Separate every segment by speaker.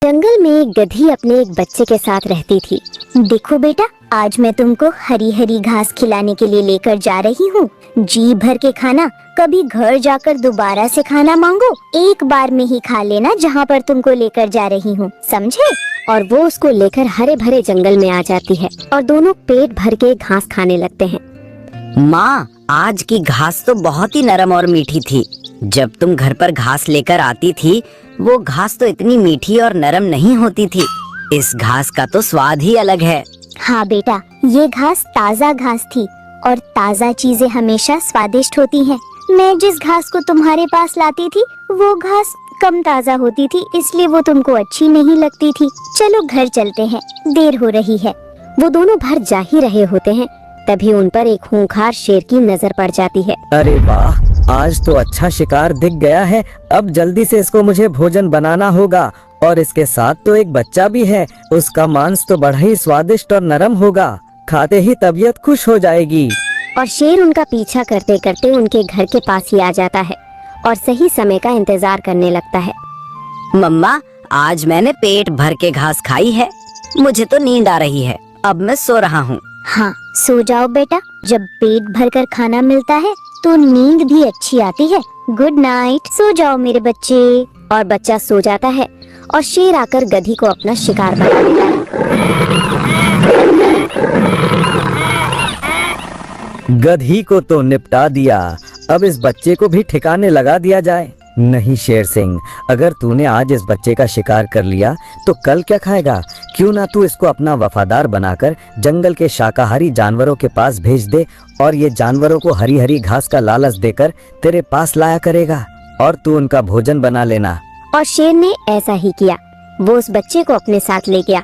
Speaker 1: जंगल में एक गधी अपने एक बच्चे के साथ रहती थी। देखो बेटा, आज मैं तुमको हरी हरी घास खिलाने के लिए लेकर जा रही हूँ। जी भर के खाना, कभी घर जाकर दोबारा से खाना मांगो, एक बार में ही खा लेना जहाँ पर तुमको लेकर जा रही हूँ, समझे? और वो उसको लेकर हरे भरे जंगल में आ जाती है और दोनों पेट भर के घास खाने लगते हैं।
Speaker 2: माँ, आज की घास तो बहुत ही नरम और मीठी थी। जब तुम घर पर घास लेकर आती थी, वो घास तो इतनी मीठी और नरम नहीं होती थी। इस घास का तो स्वाद ही अलग है।
Speaker 1: हाँ बेटा, ये घास ताज़ा घास थी और ताज़ा चीजें हमेशा स्वादिष्ट होती हैं। मैं जिस घास को तुम्हारे पास लाती थी, वो घास कम ताज़ा होती थी, इसलिए वो तुमको अच्छी नहीं लगती थी। चलो घर चलते हैं, देर हो रही है। वो दोनों बाहर जा ही रहे होते हैं, तभी उन पर एक खूंखार शेर की नजर पड़ जाती है।
Speaker 3: अरे वाह, आज तो अच्छा शिकार दिख गया है। अब जल्दी से इसको मुझे भोजन बनाना होगा। और इसके साथ तो एक बच्चा भी है, उसका मांस तो बड़ा ही स्वादिष्ट और नरम होगा। खाते ही तबीयत खुश हो जाएगी।
Speaker 1: और शेर उनका पीछा करते करते उनके घर के पास ही आ जाता है और सही समय का इंतजार करने लगता है।
Speaker 2: मम्मा, आज मैंने पेट भर के घास खाई है। मुझे तो नींद आ रही है, अब मैं सो रहा हूँ।
Speaker 1: हाँ, सो जाओ बेटा। जब पेट भरकर खाना मिलता है तो नींद भी अच्छी आती है। गुड नाइट, सो जाओ मेरे बच्चे। और बच्चा सो जाता है और शेर आकर गधी को अपना शिकार बना देता है।
Speaker 3: गधी को तो निपटा दिया, अब इस बच्चे को भी ठिकाने लगा दिया जाए। नहीं शेर सिंह, अगर तूने आज इस बच्चे का शिकार कर लिया तो कल क्या खाएगा? क्यों ना तू इसको अपना वफादार बनाकर जंगल के शाकाहारी जानवरों के पास भेज दे और ये जानवरों को हरी हरी घास का लालच देकर तेरे पास लाया करेगा और तू उनका भोजन बना लेना।
Speaker 1: और शेर ने ऐसा ही किया। वो उस बच्चे को अपने साथ ले गया।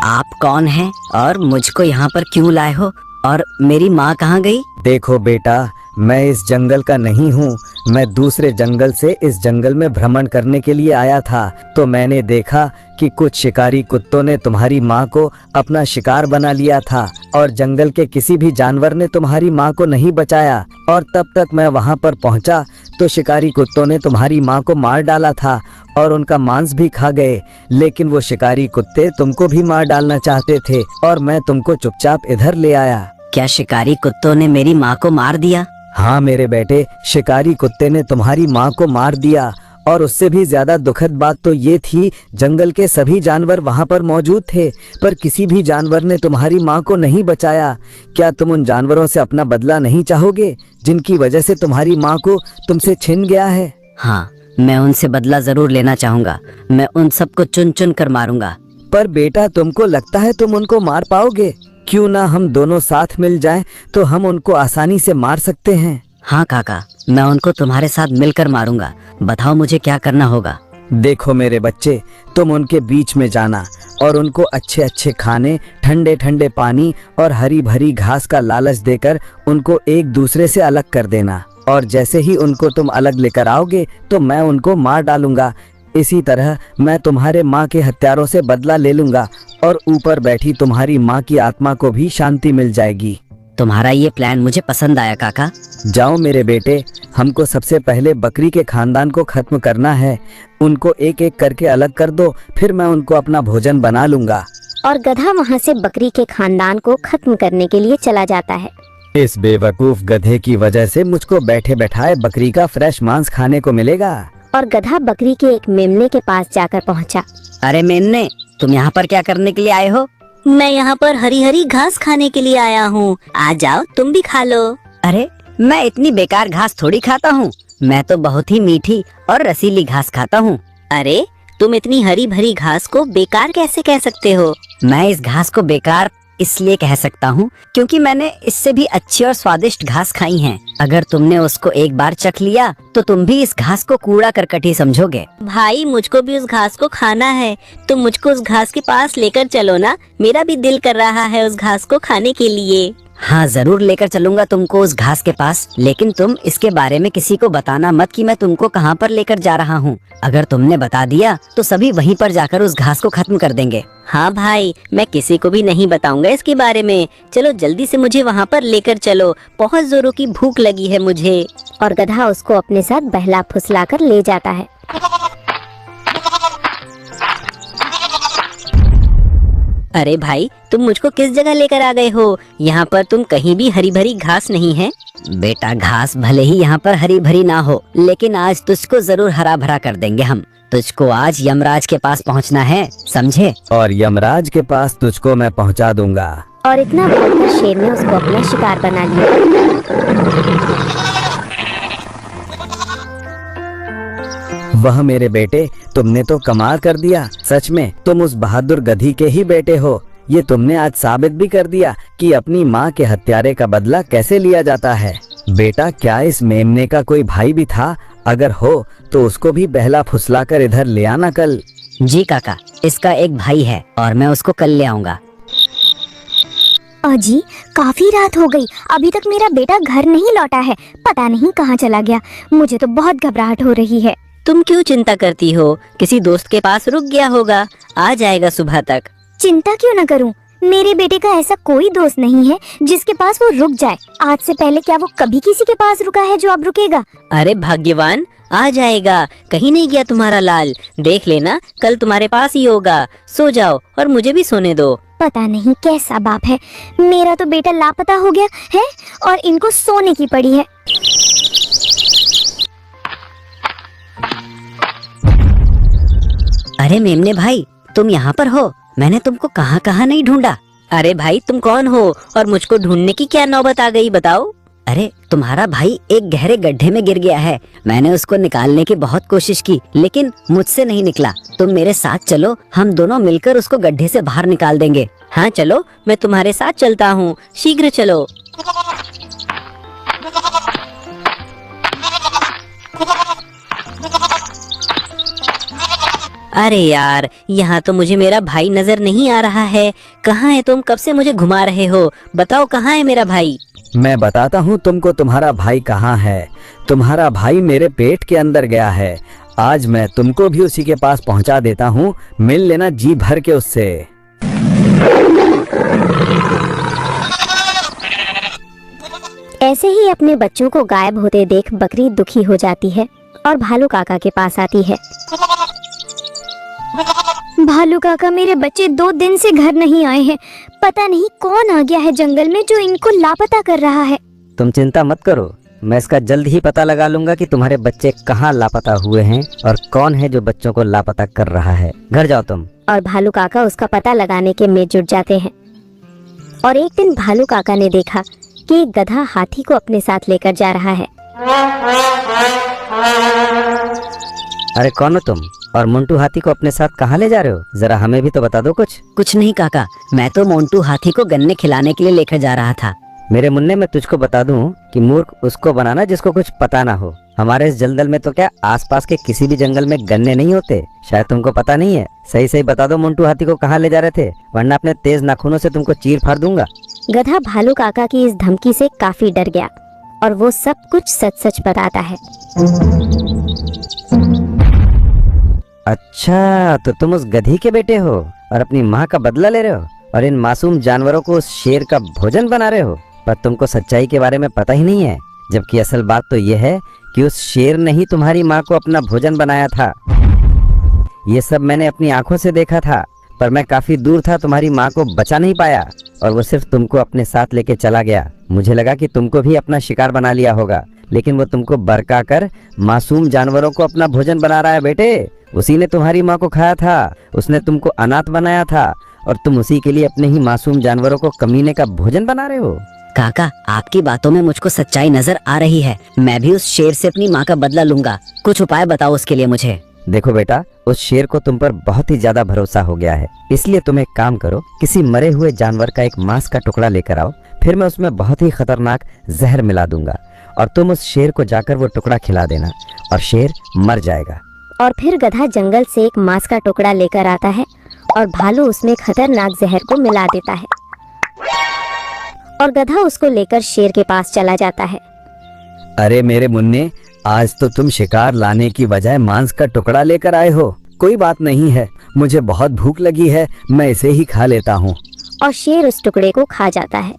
Speaker 2: आप कौन हैं और मुझको यहाँ पर क्यों लाए हो? और मेरी माँ कहाँ गई?
Speaker 3: देखो बेटा, मैं इस जंगल का नहीं हूँ। मैं दूसरे जंगल से इस जंगल में भ्रमण करने के लिए आया था, तो मैंने देखा कि कुछ शिकारी कुत्तों ने तुम्हारी माँ को अपना शिकार बना लिया था और जंगल के किसी भी जानवर ने तुम्हारी माँ को नहीं बचाया। और तब तक मैं वहाँ पर पहुँचा तो शिकारी कुत्तों ने तुम्हारी माँ को मार डाला था और उनका मांस भी खा गए। लेकिन वो शिकारी कुत्ते तुमको भी मार डालना चाहते थे और मैं तुमको चुपचाप इधर ले आया।
Speaker 2: क्या शिकारी कुत्तों ने मेरी माँ को मार दिया?
Speaker 3: हाँ मेरे बेटे, शिकारी कुत्ते ने तुम्हारी माँ को मार दिया। और उससे भी ज्यादा दुखद बात तो ये थी, जंगल के सभी जानवर वहाँ पर मौजूद थे, पर किसी भी जानवर ने तुम्हारी माँ को नहीं बचाया। क्या तुम उन जानवरों से अपना बदला नहीं चाहोगे, जिनकी वजह से तुम्हारी माँ को तुमसे छिन गया है?
Speaker 2: हाँ, मैं उनसे बदला जरूर लेना चाहूँगा। मैं उन सबको चुन चुन कर मारूंगा।
Speaker 3: पर बेटा, तुमको लगता है तुम उनको मार पाओगे? क्यों ना हम दोनों साथ मिल जाएं, तो हम उनको आसानी से मार सकते हैं।
Speaker 2: हाँ काका, मैं उनको तुम्हारे साथ मिलकर मारूंगा। बताओ मुझे क्या करना होगा?
Speaker 3: देखो मेरे बच्चे, तुम उनके बीच में जाना और उनको अच्छे अच्छे खाने, ठंडे ठंडे पानी और हरी भरी घास का लालच देकर उनको एक दूसरे से अलग कर देना। और जैसे ही उनको तुम अलग लेकर आओगे तो मैं उनको मार डालूंगा। इसी तरह मैं तुम्हारे माँ के हत्यारों से बदला ले लूंगा और ऊपर बैठी तुम्हारी माँ की आत्मा को भी शांति मिल जाएगी।
Speaker 2: तुम्हारा ये प्लान मुझे पसंद आया काका।
Speaker 3: जाओ मेरे बेटे, हमको सबसे पहले बकरी के खानदान को खत्म करना है। उनको एक एक करके अलग कर दो, फिर मैं उनको अपना भोजन बना लूंगा।
Speaker 1: और गधा वहाँ से बकरी के खानदान को खत्म करने के लिए चला जाता है।
Speaker 3: इस बेवकूफ गधे की वजह से मुझको बैठे बैठाए बकरी का फ्रेश मांस खाने को मिलेगा।
Speaker 1: और गधा बकरी के एक मेमने के पास जाकर पहुँचा।
Speaker 2: अरे मेमने, तुम यहाँ पर क्या करने के लिए आए हो?
Speaker 4: मैं यहाँ पर हरी हरी घास खाने के लिए आया हूँ। आ जाओ, तुम भी खा लो।
Speaker 2: अरे, मैं इतनी बेकार घास थोड़ी खाता हूँ। मैं तो बहुत ही मीठी और रसीली घास खाता हूँ।
Speaker 4: अरे, तुम इतनी हरी भरी घास को बेकार कैसे कह सकते हो?
Speaker 2: मैं इस घास को बेकार इसलिए कह सकता हूँ क्योंकि मैंने इससे भी अच्छी और स्वादिष्ट घास खाई है। अगर तुमने उसको एक बार चख लिया तो तुम भी इस घास को कूड़ा करकट ही समझोगे।
Speaker 4: भाई, मुझको भी उस घास को खाना है। तुम मुझको उस घास के पास लेकर चलो ना, मेरा भी दिल कर रहा है उस घास को खाने के लिए।
Speaker 2: हाँ जरूर लेकर चलूंगा तुमको उस घास के पास, लेकिन तुम इसके बारे में किसी को बताना मत कि मैं तुमको कहाँ पर लेकर जा रहा हूँ। अगर तुमने बता दिया तो सभी वहीं पर जाकर उस घास को खत्म कर देंगे।
Speaker 4: हाँ भाई, मैं किसी को भी नहीं बताऊंगा इसके बारे में। चलो जल्दी से मुझे वहाँ पर लेकर चलो, बहुत जोरों की भूख लगी है मुझे।
Speaker 1: और गधा उसको अपने साथ बहला फुसलाकर ले जाता है।
Speaker 4: अरे भाई, तुम मुझको किस जगह लेकर आ गए हो? यहाँ पर तुम कहीं भी हरी भरी घास नहीं है।
Speaker 2: बेटा घास भले ही यहाँ पर हरी भरी ना हो, लेकिन आज तुझको जरूर हरा भरा कर देंगे हम। तुझको आज यमराज के पास पहुँचना है, समझे?
Speaker 3: और यमराज के पास तुझको मैं पहुंचा दूंगा।
Speaker 1: और इतना बोलकर शेर ने उसको अपना शिकार बना लिया।
Speaker 3: वह मेरे बेटे, तुमने तो कमाल कर दिया। सच में तुम उस बहादुर गधी के ही बेटे हो। ये तुमने आज साबित भी कर दिया कि अपनी माँ के हत्यारे का बदला कैसे लिया जाता है। बेटा, क्या इस मेमने का कोई भाई भी था? अगर हो तो उसको भी बहला फुसलाकर इधर ले आना कल।
Speaker 2: जी काका, इसका एक भाई है और मैं उसको कल ले आऊंगा।
Speaker 1: अजी, काफी रात हो गई, अभी तक मेरा बेटा घर नहीं लौटा है। पता नहीं कहाँ चला गया। मुझे तो बहुत घबराहट हो रही है।
Speaker 4: तुम क्यों चिंता करती हो? किसी दोस्त के पास रुक गया होगा, आ जाएगा सुबह तक।
Speaker 1: चिंता क्यों न करूं? मेरे बेटे का ऐसा कोई दोस्त नहीं है जिसके पास वो रुक जाए। आज से पहले क्या वो कभी किसी के पास रुका है जो अब रुकेगा?
Speaker 4: अरे भाग्यवान, आ जाएगा, कहीं नहीं गया तुम्हारा लाल। देख लेना, कल तुम्हारे पास ही होगा। सो जाओ और मुझे भी सोने दो।
Speaker 1: पता नहीं कैसा बाप है, मेरा तो बेटा लापता हो गया है और इनको सोने की पड़ी है।
Speaker 2: अरे मेमने भाई, तुम यहाँ पर हो? मैंने तुमको कहाँ कहाँ नहीं ढूंढा।
Speaker 4: अरे भाई, तुम कौन हो और मुझको ढूंढने की क्या नौबत आ गई, बताओ।
Speaker 2: अरे तुम्हारा भाई एक गहरे गड्ढे में गिर गया है। मैंने उसको निकालने की बहुत कोशिश की, लेकिन मुझसे नहीं निकला। तुम मेरे साथ चलो, हम दोनों मिलकर उसको गड्ढे से बाहर निकाल देंगे।
Speaker 4: हाँ चलो, मैं तुम्हारे साथ चलता हूँ, शीघ्र चलो। अरे यार, यहाँ तो मुझे मेरा भाई नजर नहीं आ रहा है। कहाँ है तुम? कब से मुझे घुमा रहे हो? बताओ कहाँ है मेरा भाई?
Speaker 3: मैं बताता हूँ तुमको तुम्हारा भाई कहाँ है। तुम्हारा भाई मेरे पेट के अंदर गया है। आज मैं तुमको भी उसी के पास पहुँचा देता हूँ। मिल लेना जी भर के उससे।
Speaker 1: ऐसे ही अपने बच्चों को गायब होते देख बकरी दुखी हो जाती है और भालू काका के पास आती है। भालू काका, मेरे बच्चे 2 दिन से घर नहीं आए हैं। पता नहीं कौन आ गया है जंगल में जो इनको लापता कर रहा है।
Speaker 3: तुम चिंता मत करो, मैं इसका जल्द ही पता लगा लूंगा कि तुम्हारे बच्चे कहाँ लापता हुए हैं और कौन है जो बच्चों को लापता कर रहा है। घर जाओ तुम।
Speaker 1: और भालू काका उसका पता लगाने के में जुट जाते हैं। और एक दिन भालू काका ने देखा कि एक गधा हाथी को अपने साथ लेकर जा रहा है।
Speaker 3: अरे कौन हो तुम और मोंटू हाथी को अपने साथ कहाँ ले जा रहे हो? जरा हमें भी तो बता दो कुछ।
Speaker 2: कुछ नहीं काका, मैं तो मोंटू हाथी को गन्ने खिलाने के लिए लेकर जा रहा था।
Speaker 3: मेरे मुन्ने, मैं तुझको बता दूं कि मूर्ख उसको बनाना जिसको कुछ पता ना हो। हमारे इस जंगल में तो क्या आसपास के किसी भी जंगल में गन्ने नहीं होते? शायद तुमको पता नहीं है। सही सही बता दो मोंटू हाथी को कहाँ ले जा रहे थे, वरना अपने तेज नाखूनों से तुमको चीर फाड़ दूंगा।
Speaker 1: गधा भालू काका की इस धमकी से काफी डर गया और वो सब कुछ सच सच बताता है।
Speaker 3: अच्छा, तो तुम उस गधी के बेटे हो और अपनी माँ का बदला ले रहे हो और इन मासूम जानवरों को उस शेर का भोजन बना रहे हो। पर तुमको सच्चाई के बारे में पता ही नहीं है, जबकि असल बात तो यह है कि उस शेर ने ही तुम्हारी माँ को अपना भोजन बनाया था। ये सब मैंने अपनी आंखों से देखा था, पर मैं काफी दूर था, तुम्हारी माँ को बचा नहीं पाया और वो सिर्फ तुमको अपने साथ लेके चला गया। मुझे लगा कि तुमको भी अपना शिकार बना लिया होगा, लेकिन वो तुमको बरका कर मासूम जानवरों को अपना भोजन बना रहा है। बेटे, उसी ने तुम्हारी माँ को खाया था, उसने तुमको अनाथ बनाया था और तुम उसी के लिए अपने ही मासूम जानवरों को कमीने का भोजन बना रहे हो।
Speaker 2: काका, आपकी बातों में मुझको सच्चाई नजर आ रही है। मैं भी उस शेर से अपनी माँ का बदला लूंगा। कुछ उपाय बताओ उसके लिए मुझे।
Speaker 3: देखो बेटा, उस शेर को तुम पर बहुत ही ज्यादा भरोसा हो गया है, इसलिए तुम एक काम करो, किसी मरे हुए जानवर का एक मांस का टुकड़ा लेकर आओ, फिर मैं उसमें बहुत ही खतरनाक जहर मिला दूंगा और तुम उस शेर को जाकर वो टुकड़ा खिला देना और शेर मर जाएगा।
Speaker 1: और फिर गधा जंगल से एक मांस का टुकड़ा लेकर आता है और भालू उसमें खतरनाक जहर को मिला देता है और गधा उसको लेकर शेर के पास चला जाता है।
Speaker 3: अरे मेरे मुन्ने, आज तो तुम शिकार लाने की बजाय मांस का टुकड़ा लेकर आए हो। कोई बात नहीं है, मुझे बहुत भूख लगी है, मैं इसे ही खा लेता हूँ।
Speaker 1: और शेर उस टुकड़े को खा जाता है।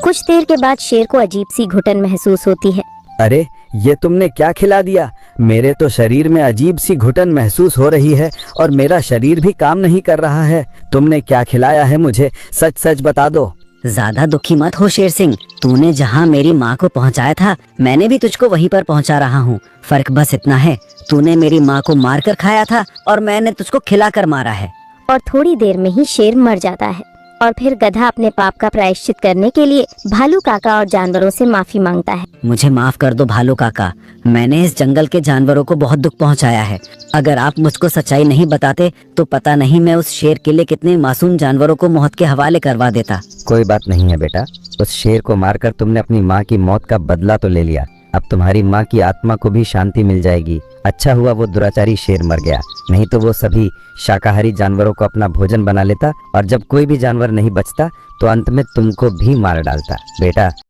Speaker 1: कुछ देर के बाद शेर को अजीब सी घुटन महसूस होती है।
Speaker 3: अरे ये तुमने क्या खिला दिया? मेरे तो शरीर में अजीब सी घुटन महसूस हो रही है और मेरा शरीर भी काम नहीं कर रहा है। तुमने क्या खिलाया है मुझे? सच सच बता दो।
Speaker 2: ज्यादा दुखी मत हो शेर सिंह, तूने जहाँ मेरी माँ को पहुँचाया था मैंने भी तुझको वहीं पर पहुँचा रहा हूँ। फर्क बस इतना है, तूने मेरी माँ को मार कर खाया था और मैंने तुझको खिला कर मारा है।
Speaker 1: और थोड़ी देर में ही शेर मर जाता है। और फिर गधा अपने पाप का प्रायश्चित करने के लिए भालू काका और जानवरों से माफी मांगता है।
Speaker 2: मुझे माफ कर दो भालू काका, मैंने इस जंगल के जानवरों को बहुत दुख पहुंचाया है। अगर आप मुझको सच्चाई नहीं बताते तो पता नहीं मैं उस शेर के लिए कितने मासूम जानवरों को मौत के हवाले करवा देता।
Speaker 3: कोई बात नहीं है बेटा, उस शेर को मारकर तुमने अपनी माँ की मौत का बदला तो ले लिया। अब तुम्हारी माँ की आत्मा को भी शांति मिल जाएगी। अच्छा हुआ वो दुराचारी शेर मर गया, नहीं तो वो सभी शाकाहारी जानवरों को अपना भोजन बना लेता और जब कोई भी जानवर नहीं बचता तो अंत में तुमको भी मार डालता। बेटा